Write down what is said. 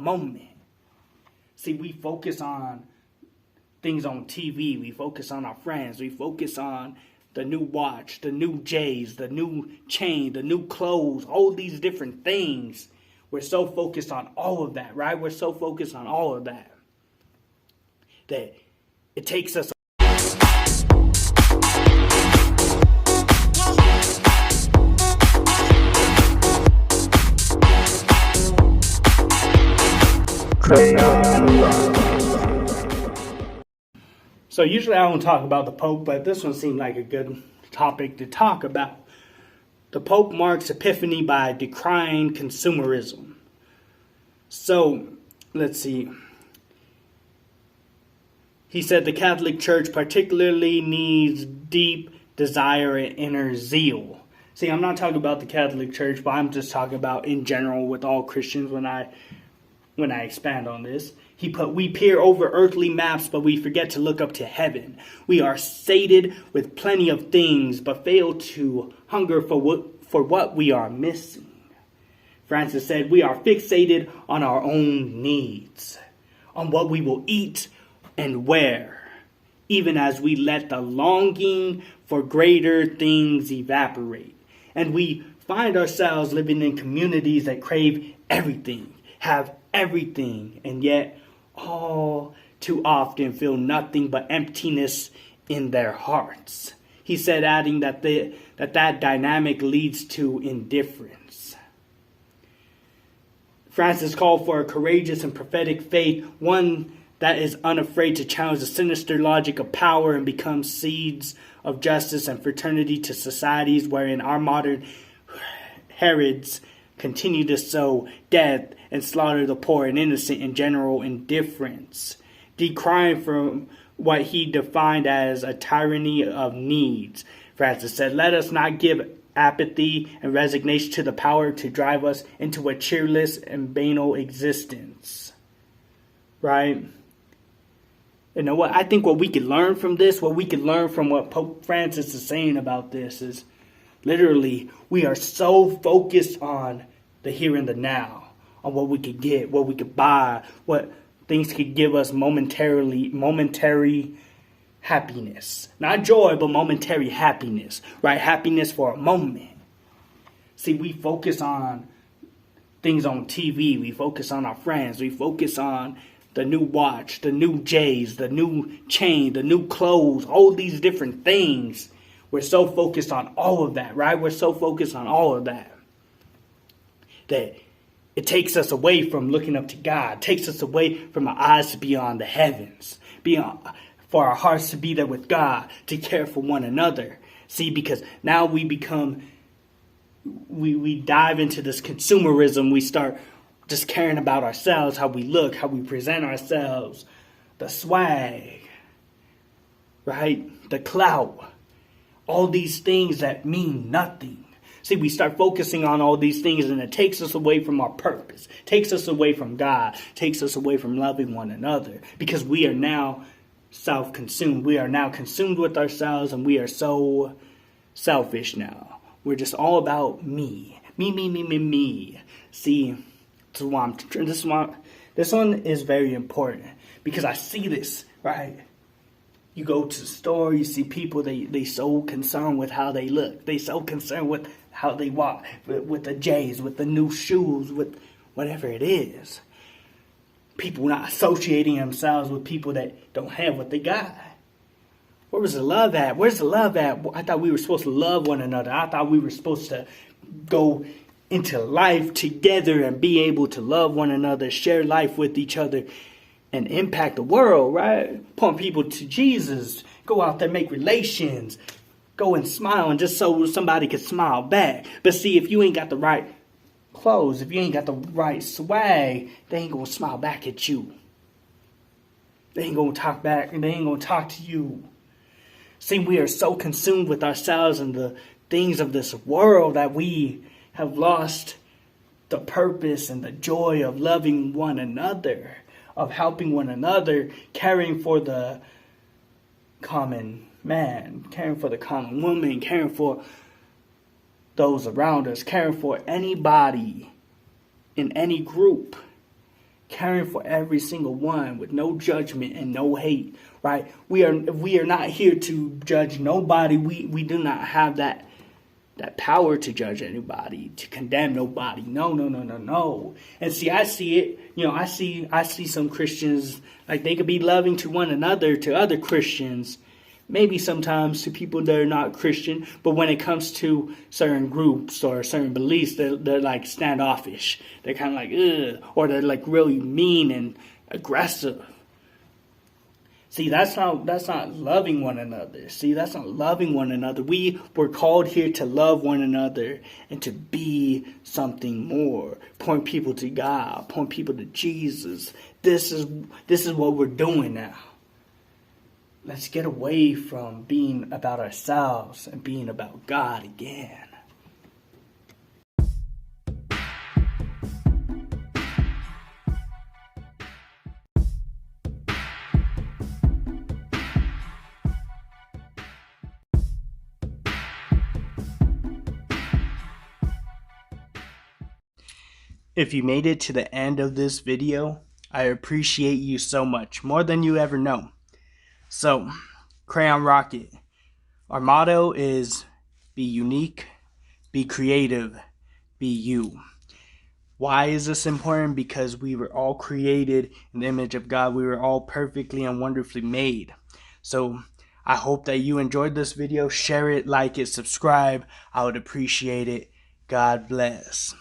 moment. See, we focus on things on TV. We focus on our friends. We focus on the new watch, the new J's, the new chain, the new clothes, all these different things. We're so focused on all of that, right? We're so focused on all of that that it takes us So usually I don't talk about the Pope, but this one seemed like a good topic to talk about. The Pope marks Epiphany by decrying consumerism. So, let's see. He said the Catholic Church particularly needs deep desire and inner zeal. See, I'm not talking about the Catholic Church, but I'm just talking about in general with all Christians when I expand on this. We peer over earthly maps, but we forget to look up to heaven. We are sated with plenty of things, but fail to hunger for what we are missing. Francis said, we are fixated on our own needs, on what we will eat and wear, even as we let the longing for greater things evaporate. And we find ourselves living in communities that crave everything, have everything, and yet all too often feel nothing but emptiness in their hearts. He said, adding that that dynamic leads to indifference. Francis called for a courageous and prophetic faith, one that is unafraid to challenge the sinister logic of power and become seeds of justice and fraternity to societies wherein our modern Herods continue to sow death and slaughter the poor and innocent in general indifference, decrying from what he defined as a tyranny of needs. Francis said, let us not give apathy and resignation to the power to drive us into a cheerless and banal existence. Right? You know what? I think what we could learn from this, what we could learn from what Pope Francis is saying about this is literally we are so focused on the here and the now, on what we could get, what we could buy, what things could give us momentary happiness. Not joy, but momentary happiness, right? Happiness for a moment. See, we focus on things on TV. We focus on our friends. We focus on the new watch, the new J's, the new chain, the new clothes, all these different things. We're so focused on all of that, right? We're so focused on all of that that it takes us away from looking up to God, takes us away from our eyes to be on the heavens, for our hearts to be there with God, to care for one another. See, because now we dive into this consumerism. We start just caring about ourselves, how we look, how we present ourselves, the swag, right? The clout, all these things that mean nothing. See, we start focusing on all these things and it takes us away from our purpose, takes us away from God, takes us away from loving one another because we are now self-consumed. We are now consumed with ourselves and we are so selfish now. We're just all about me. Me. See, this one is very important because I see this, right? You go to the store, you see people, they so concerned with how they look. They so concerned with how they walk, with the J's, with the new shoes, with whatever it is. People not associating themselves with people that don't have what they got. Where was the love at? Where's the love at? I thought we were supposed to love one another. I thought we were supposed to go into life together and be able to love one another, share life with each other, and impact the world, right? Point people to Jesus. Go out there, make relations. Go and smile, and just so somebody can smile back. But see, if you ain't got the right clothes, if you ain't got the right swag, they ain't gonna smile back at you. They ain't gonna talk back, and they ain't gonna talk to you. See, we are so consumed with ourselves and the things of this world that we have lost the purpose and the joy of loving one another, of helping one another, caring for the common man, caring for the common woman, caring for those around us, caring for anybody in any group. caring for every single one with no judgment and no hate, right? We are not here to judge nobody. We do not have that power to judge anybody, to condemn nobody. No. And see, I see it. I see some Christians, like, they could be loving to one another, to other Christians, maybe sometimes to people that are not Christian, but when it comes to certain groups or certain beliefs, they're like standoffish. They're kind of like, ugh, or they're like really mean and aggressive. See, that's not loving one another. See, that's not loving one another. We were called here to love one another and to be something more. Point people to God. Point people to Jesus. This is what we're doing now. Let's get away from being about ourselves and being about God again. If you made it to the end of this video, I appreciate you so much, more than you ever know. So, Crayon Rocket, our motto is be unique, be creative, be you. Why is this important? Because we were all created in the image of God. We were all perfectly and wonderfully made. So, I hope that you enjoyed this video. Share it, like it, subscribe. I would appreciate it. God bless.